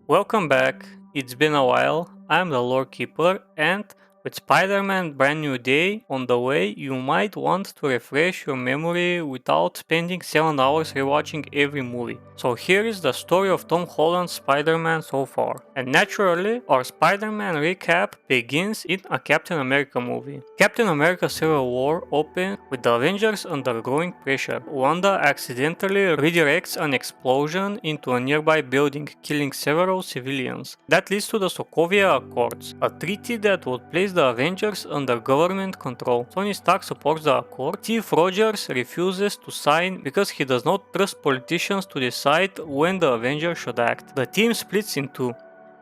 Welcome back. It's been a while. I'm the Lore Keeper, and with Spider-Man Brand New Day on the way, you might want to refresh your memory without spending 7 hours rewatching every movie. So here is the story of Tom Holland's Spider-Man so far. And naturally, our Spider-Man recap begins in a Captain America movie. Captain America Civil War opens with the Avengers under growing pressure. Wanda accidentally redirects an explosion into a nearby building, killing several civilians. That leads to the Sokovia Accords, a treaty that would place the Avengers under government control. Tony Stark supports the accord. Steve Rogers refuses to sign because he does not trust politicians to decide when the Avengers should act. The team splits in two.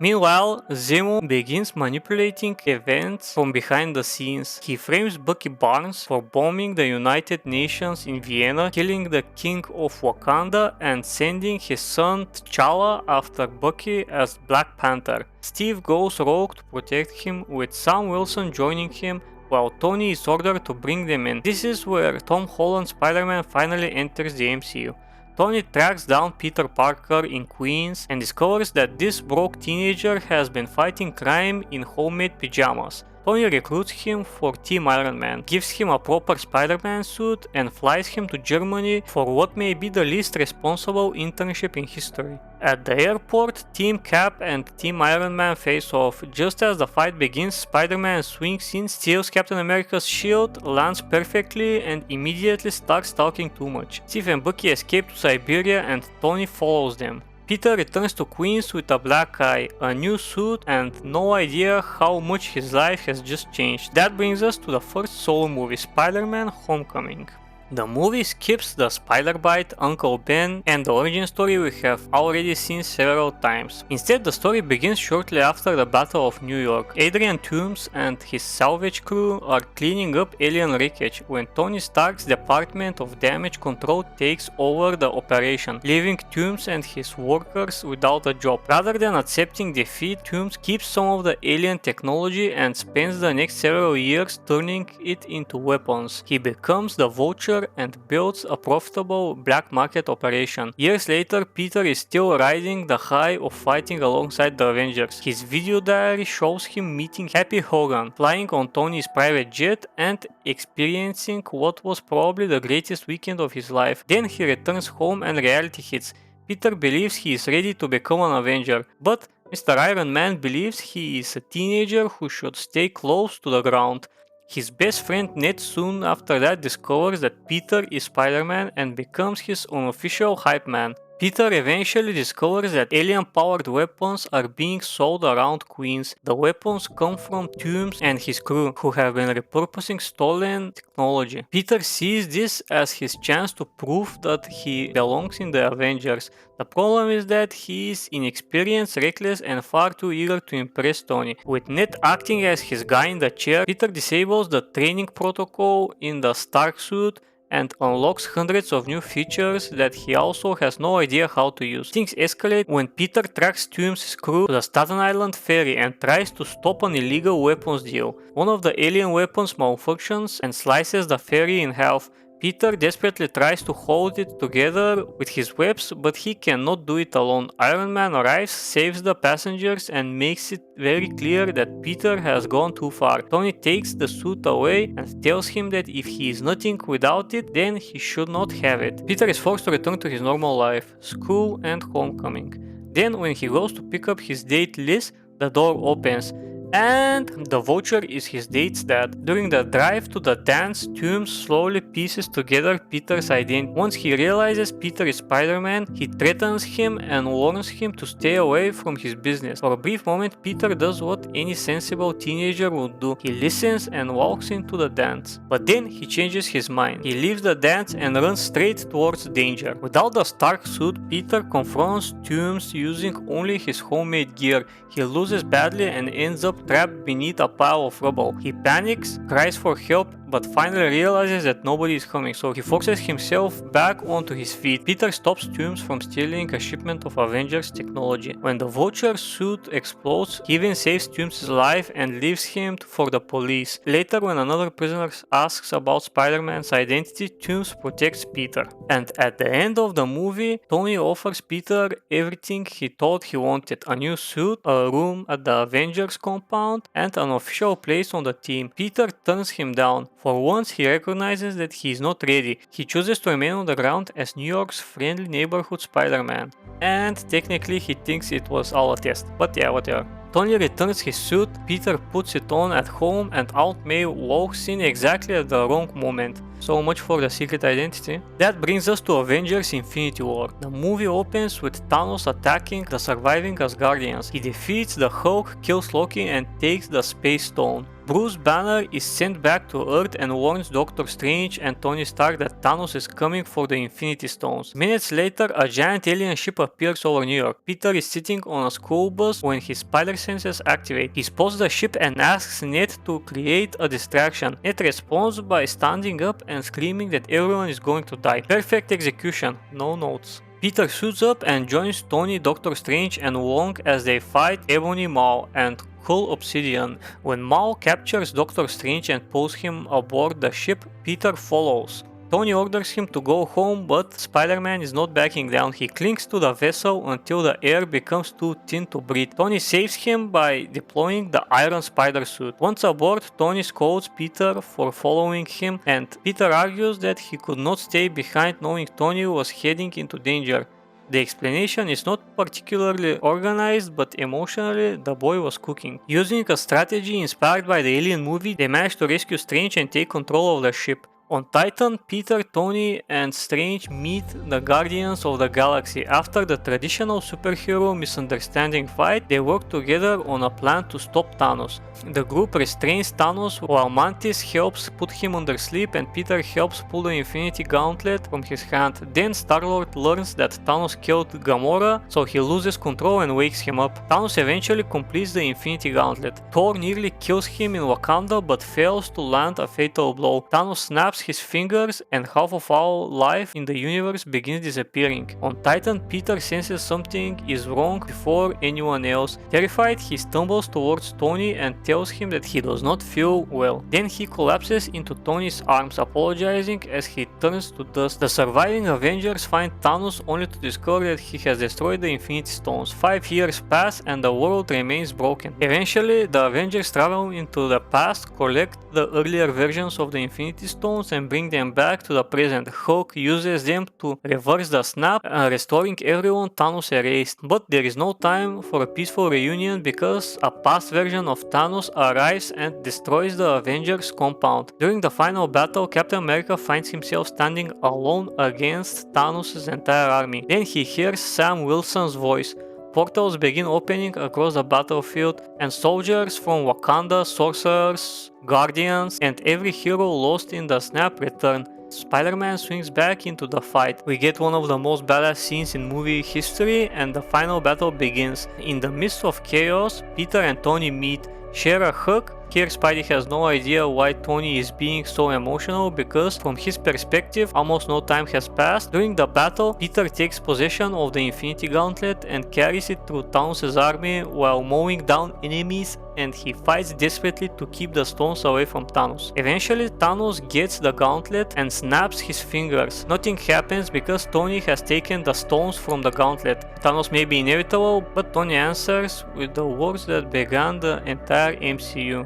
Meanwhile, Zemo begins manipulating events from behind the scenes. He frames Bucky Barnes for bombing the United Nations in Vienna, killing the King of Wakanda, and sending his son T'Challa after Bucky as Black Panther. Steve goes rogue to protect him, with Sam Wilson joining him, while Tony is ordered to bring them in. This is where Tom Holland's Spider-Man finally enters the MCU. Tony tracks down Peter Parker in Queens and discovers that this broke teenager has been fighting crime in homemade pajamas. Tony recruits him for Team Iron Man, gives him a proper Spider-Man suit, and flies him to Germany for what may be the least responsible internship in history. At the airport, Team Cap and Team Iron Man face off. Just as the fight begins, Spider-Man swings in, steals Captain America's shield, lands perfectly, and immediately starts talking too much. Steve and Bucky escape to Siberia and Tony follows them. Peter returns to Queens with a black eye, a new suit, and no idea how much his life has just changed. That brings us to the first solo movie, Spider-Man Homecoming. The movie skips the Spider-Bite, Uncle Ben, and the origin story we have already seen several times. Instead, the story begins shortly after the Battle of New York. Adrian Toomes and his salvage crew are cleaning up alien wreckage when Tony Stark's Department of Damage Control takes over the operation, leaving Toomes and his workers without a job. Rather than accepting defeat, Toomes keeps some of the alien technology and spends the next several years turning it into weapons. He becomes the Vulture and builds a profitable black market operation. Years later, Peter is still riding the high of fighting alongside the Avengers. His video diary shows him meeting Happy Hogan, flying on Tony's private jet and experiencing what was probably the greatest weekend of his life. Then he returns home and reality hits. Peter believes he is ready to become an Avenger, but Mr. Iron Man believes he is a teenager who should stay close to the ground. His best friend Ned soon after that discovers that Peter is Spider-Man and becomes his unofficial hype man. Peter eventually discovers that alien-powered weapons are being sold around Queens. The weapons come from Toomes and his crew, who have been repurposing stolen technology. Peter sees this as his chance to prove that he belongs in the Avengers. The problem is that he is inexperienced, reckless, and far too eager to impress Tony. With Ned acting as his guy in the chair, Peter disables the training protocol in the Stark suit and unlocks hundreds of new features that he also has no idea how to use. Things escalate when Peter tracks Toomes' crew to the Staten Island ferry and tries to stop an illegal weapons deal. One of the alien weapons malfunctions and slices the ferry in half. Peter desperately tries to hold it together with his webs, but he cannot do it alone. Iron Man arrives, saves the passengers, and makes it very clear that Peter has gone too far. Tony takes the suit away and tells him that if he is nothing without it, then he should not have it. Peter is forced to return to his normal life, school and homecoming. Then when he goes to pick up his date Liz, the door opens. And the Vulture is his date's dad. During the drive to the dance, Toomes slowly pieces together Peter's identity. Once he realizes Peter is Spider-Man, he threatens him and warns him to stay away from his business. For a brief moment, Peter does what any sensible teenager would do. He listens and walks into the dance. But then he changes his mind. He leaves the dance and runs straight towards danger. Without the Stark suit, Peter confronts Toomes using only his homemade gear. He loses badly and ends up trapped beneath a pile of rubble. He panics, cries for help, but finally realizes that nobody is coming, so he forces himself back onto his feet. Peter stops Toomes from stealing a shipment of Avengers technology. When the Vulture suit explodes, he even saves Toomes' life and leaves him for the police. Later, when another prisoner asks about Spider-Man's identity, Toomes protects Peter. And at the end of the movie, Tony offers Peter everything he thought he wanted: a new suit, a room at the Avengers compound, and an official place on the team. Peter turns him down. For once, he recognizes that he is not ready. He chooses to remain on the ground as New York's friendly neighborhood Spider-Man. And technically he thinks it was all a test, but yeah, whatever. Tony returns his suit, Peter puts it on at home, and Aunt May walks in exactly at the wrong moment. So much for the secret identity. That brings us to Avengers Infinity War. The movie opens with Thanos attacking the surviving Asgardians. He defeats the Hulk, kills Loki, and takes the Space Stone. Bruce Banner is sent back to Earth and warns Doctor Strange and Tony Stark that Thanos is coming for the Infinity Stones. Minutes later, a giant alien ship appears over New York. Peter is sitting on a school bus when his spider senses activate. He spots the ship and asks Ned to create a distraction. Ned responds by standing up and screaming that everyone is going to die. Perfect execution, no notes. Peter suits up and joins Tony, Doctor Strange, and Wong as they fight Ebony Maw and Hull Obsidian. When Maw captures Doctor Strange and pulls him aboard the ship, Peter follows. Tony orders him to go home, but Spider-Man is not backing down. He clings to the vessel until the air becomes too thin to breathe. Tony saves him by deploying the Iron Spider suit. Once aboard, Tony scolds Peter for following him, and Peter argues that he could not stay behind knowing Tony was heading into danger. The explanation is not particularly organized, but emotionally the boy was cooking. Using a strategy inspired by the Alien movie, they managed to rescue Strange and take control of the ship. On Titan, Peter, Tony, and Strange meet the Guardians of the Galaxy. After the traditional superhero misunderstanding fight, they work together on a plan to stop Thanos. The group restrains Thanos while Mantis helps put him under sleep and Peter helps pull the Infinity Gauntlet from his hand. Then Star-Lord learns that Thanos killed Gamora, so he loses control and wakes him up. Thanos eventually completes the Infinity Gauntlet. Thor nearly kills him in Wakanda but fails to land a fatal blow. Thanos snaps his fingers and half of all life in the universe begins disappearing. On Titan, Peter senses something is wrong before anyone else. Terrified, he stumbles towards Tony and tells him that he does not feel well. Then he collapses into Tony's arms, apologizing as he turns to dust. The surviving Avengers find Thanos only to discover that he has destroyed the Infinity Stones. 5 years pass and the world remains broken. Eventually, the Avengers travel into the past, collect the earlier versions of the Infinity Stones and bring them back to the present. Hulk uses them to reverse the snap, restoring everyone Thanos erased. But there is no time for a peaceful reunion because a past version of Thanos arrives and destroys the Avengers compound. During the final battle, Captain America finds himself standing alone against Thanos' entire army. Then he hears Sam Wilson's voice. Portals begin opening across the battlefield, and soldiers from Wakanda, sorcerers, guardians, and every hero lost in the snap return. Spider-Man swings back into the fight. We get one of the most badass scenes in movie history, and the final battle begins. In the midst of chaos, Peter and Tony meet, share a hug. Here Spidey has no idea why Tony is being so emotional because from his perspective almost no time has passed. During the battle, Peter takes possession of the Infinity Gauntlet and carries it through Thanos' army while mowing down enemies, and he fights desperately to keep the stones away from Thanos. Eventually Thanos gets the gauntlet and snaps his fingers. Nothing happens because Tony has taken the stones from the gauntlet. Thanos may be inevitable, but Tony answers with the words that began the entire MCU.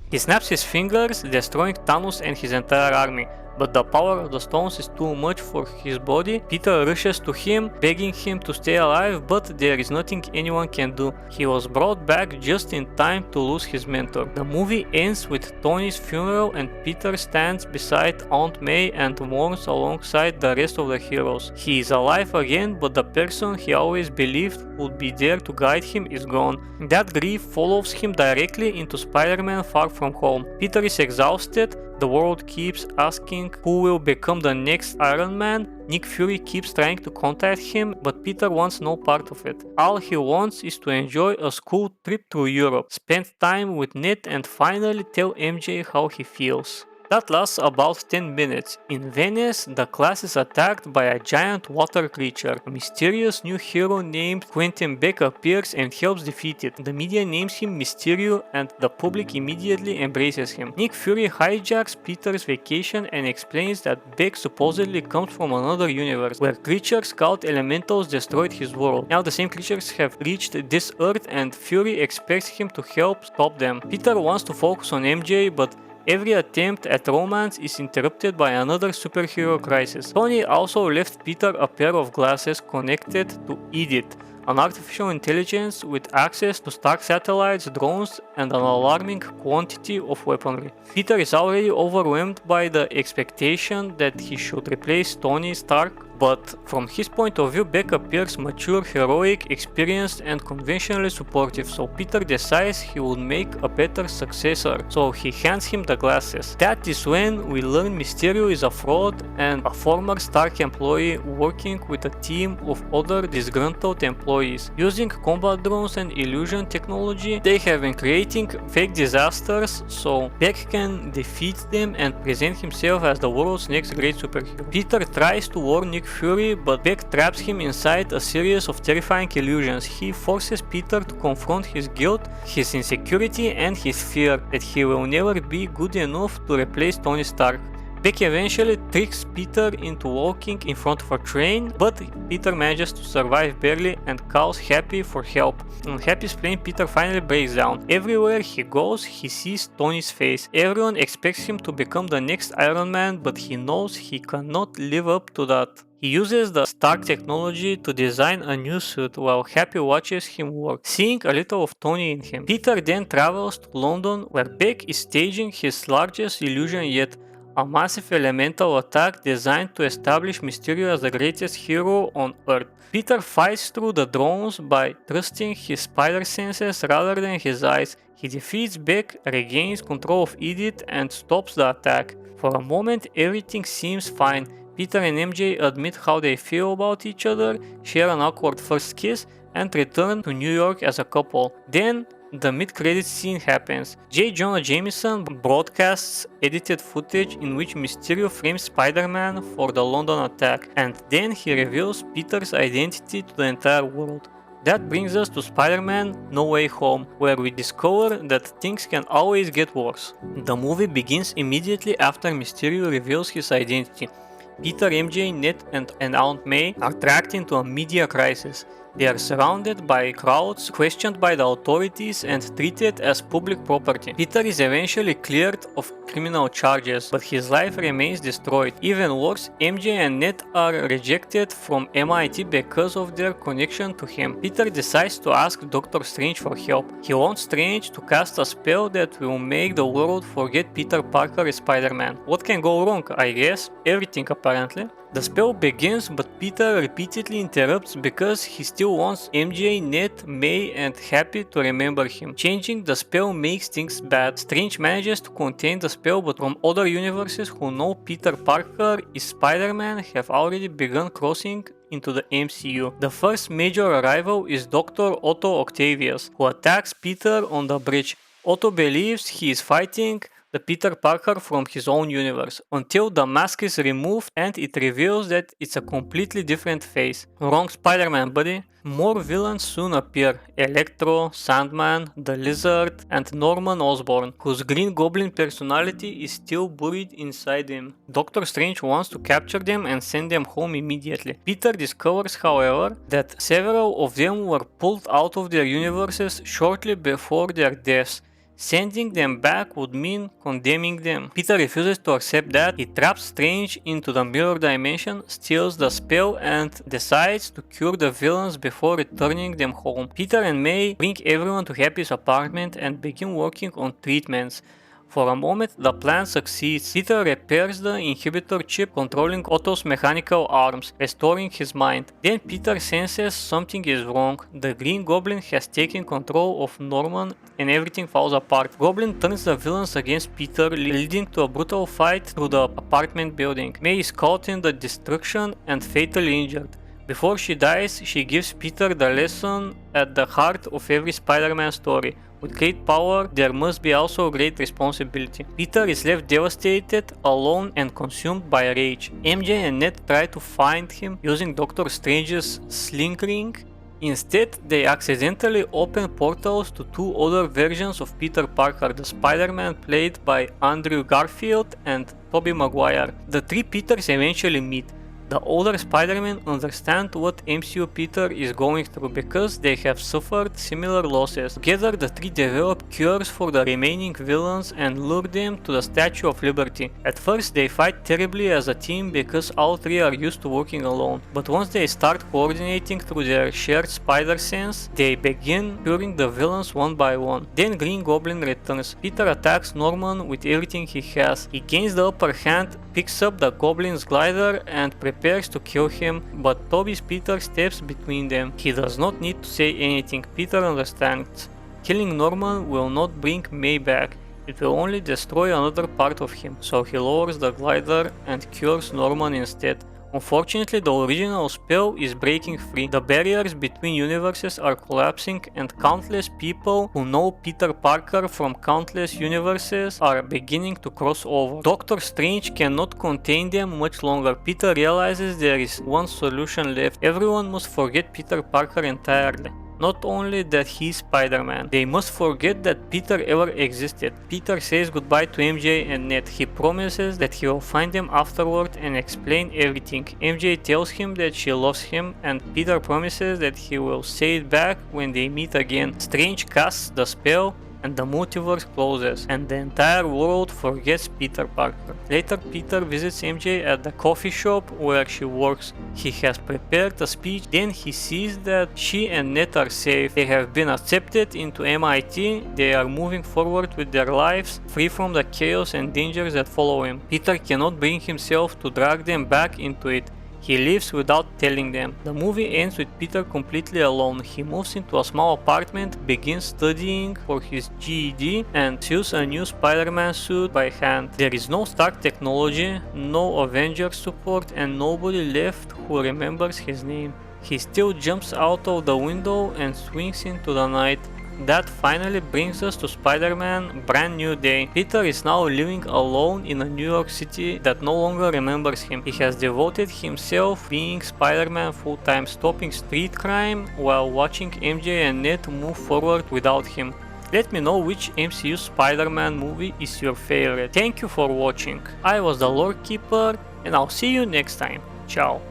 He snaps his fingers, destroying Thanos and his entire army. But the power of the stones is too much for his body. Peter rushes to him, begging him to stay alive, but there is nothing anyone can do. He was brought back just in time to lose his mentor. The movie ends with Tony's funeral and Peter stands beside Aunt May and mourns alongside the rest of the heroes. He is alive again, but the person he always believed would be there to guide him is gone. That grief follows him directly into Spider-Man Far From Home. Peter is exhausted, The world keeps asking who will become the next Iron Man. Nick Fury keeps trying to contact him, but Peter wants no part of it. All he wants is to enjoy a school trip through Europe, spend time with Ned, and finally tell MJ how he feels. That lasts about 10 minutes. In Venice, the class is attacked by a giant water creature. A mysterious new hero named Quentin Beck appears and helps defeat it. The media names him Mysterio and the public immediately embraces him. Nick Fury hijacks Peter's vacation and explains that Beck supposedly comes from another universe where creatures called elementals destroyed his world. Now the same creatures have reached this earth and Fury expects him to help stop them. Peter wants to focus on MJ, but every attempt at romance is interrupted by another superhero crisis. Tony also left Peter a pair of glasses connected to Edith, an artificial intelligence with access to Stark satellites, drones, and an alarming quantity of weaponry. Peter is already overwhelmed by the expectation that he should replace Tony Stark, but from his point of view, Beck appears mature, heroic, experienced, and conventionally supportive, so Peter decides he would make a better successor, so he hands him the glasses. That is when we learn Mysterio is a fraud and a former Stark employee working with a team of other disgruntled employees. Using combat drones and illusion technology, they have been creating fake disasters so Beck can defeat them and present himself as the world's next great superhero. Peter tries to warn Nick Fury, but Beck traps him inside a series of terrifying illusions. He forces Peter to confront his guilt, his insecurity, and his fear that he will never be good enough to replace Tony Stark. Beck eventually tricks Peter into walking in front of a train, but Peter manages to survive barely and calls Happy for help. On Happy's plane, Peter finally breaks down. Everywhere he goes, he sees Tony's face. Everyone expects him to become the next Iron Man, but he knows he cannot live up to that. He uses the Stark technology to design a new suit while Happy watches him work, seeing a little of Tony in him. Peter then travels to London where Beck is staging his largest illusion yet, a massive elemental attack designed to establish Mysterio as the greatest hero on Earth. Peter fights through the drones by trusting his spider senses rather than his eyes. He defeats Beck, regains control of Edith, and stops the attack. For a moment, everything seems fine. Peter and MJ admit how they feel about each other, share an awkward first kiss, and return to New York as a couple. Then, the mid-credits scene happens. J. Jonah Jameson broadcasts edited footage in which Mysterio frames Spider-Man for the London attack, and then he reveals Peter's identity to the entire world. That brings us to Spider-Man No Way Home, where we discover that things can always get worse. The movie begins immediately after Mysterio reveals his identity. Peter, MJ, Ned, and Aunt May are tracked into a media crisis. They are surrounded by crowds, questioned by the authorities, and treated as public property. Peter is eventually cleared of criminal charges, but his life remains destroyed. Even worse, MJ and Ned are rejected from MIT because of their connection to him. Peter decides to ask Doctor Strange for help. He wants Strange to cast a spell that will make the world forget Peter Parker is Spider-Man. What can go wrong? I guess everything apparently. The spell begins, but Peter repeatedly interrupts because he still wants MJ, Ned, May, and Happy to remember him. Changing the spell makes things bad. Strange manages to contain the spell, but from other universes who know Peter Parker is Spider-Man have already begun crossing into the MCU. The first major arrival is Dr. Otto Octavius, who attacks Peter on the bridge. Otto believes he is fighting the Peter Parker from his own universe, until the mask is removed and it reveals that it's a completely different face. Wrong Spider-Man, buddy. More villains soon appear: Electro, Sandman, the Lizard, and Norman Osborn, whose Green Goblin personality is still buried inside him. Doctor Strange wants to capture them and send them home immediately. Peter discovers, however, that several of them were pulled out of their universes shortly before their deaths. Sending them back would mean condemning them. Peter refuses to accept that. He traps Strange into the mirror dimension, steals the spell, and decides to cure the villains before returning them home. Peter and May bring everyone to Happy's apartment and begin working on treatments. For a moment, the plan succeeds. Peter repairs the inhibitor chip controlling Otto's mechanical arms, restoring his mind. Then Peter senses something is wrong. The Green Goblin has taken control of Norman and everything falls apart. Goblin turns the villains against Peter, leading to a brutal fight through the apartment building. May is caught in the destruction and fatally injured. Before she dies, she gives Peter the lesson at the heart of every Spider-Man story. With great power, there must be also great responsibility. Peter is left devastated, alone and consumed by rage. MJ and Ned try to find him using Doctor Strange's sling ring. Instead, they accidentally open portals to two other versions of Peter Parker, the Spider-Man played by Andrew Garfield and Tobey Maguire. The three Peters eventually meet. The older Spider-Men understand what MCU Peter is going through because they have suffered similar losses. Together, the three develop cures for the remaining villains and lure them to the Statue of Liberty. At first, they fight terribly as a team because all three are used to working alone, but once they start coordinating through their shared spider sense, they begin curing the villains one by one. Then Green Goblin returns. Peter attacks Norman with everything he has. He gains the upper hand, picks up the Goblin's glider and prepares to kill him, but Toby's Peter steps between them. He does not need to say anything. Peter understands. Killing Norman will not bring May back. It will only destroy another part of him, so he lowers the glider and cures Norman instead. Unfortunately, the original spell is breaking free. The barriers between universes are collapsing and countless people who know Peter Parker from countless universes are beginning to cross over. Doctor Strange cannot contain them much longer. Peter realizes there is one solution left. Everyone must forget Peter Parker entirely. Not only that he's Spider-Man, they must forget that Peter ever existed. Peter says goodbye to MJ and Ned. He promises that he will find them afterward and explain everything. MJ tells him that she loves him and Peter promises that he will say it back when they meet again. Strange casts the spell and the multiverse closes, and the entire world forgets Peter Parker. Later, Peter visits MJ at the coffee shop where she works. He has prepared a speech, then he sees that she and Ned are safe. They have been accepted into MIT, they are moving forward with their lives, free from the chaos and dangers that follow him. Peter cannot bring himself to drag them back into it. He leaves without telling them. The movie ends with Peter completely alone. He moves into a small apartment, begins studying for his GED, and sews a new Spider-Man suit by hand. There is no Stark technology, no Avengers support, and nobody left who remembers his name. He still jumps out of the window and swings into the night. That finally brings us to Spider-Man Brand New Day. Peter is now living alone in a New York City that no longer remembers him. He has devoted himself being Spider-Man full-time, stopping street crime while watching MJ and Ned move forward without him. Let me know which MCU Spider-Man movie is your favorite. Thank you for watching. I was the Lore Keeper and I'll see you next time. Ciao.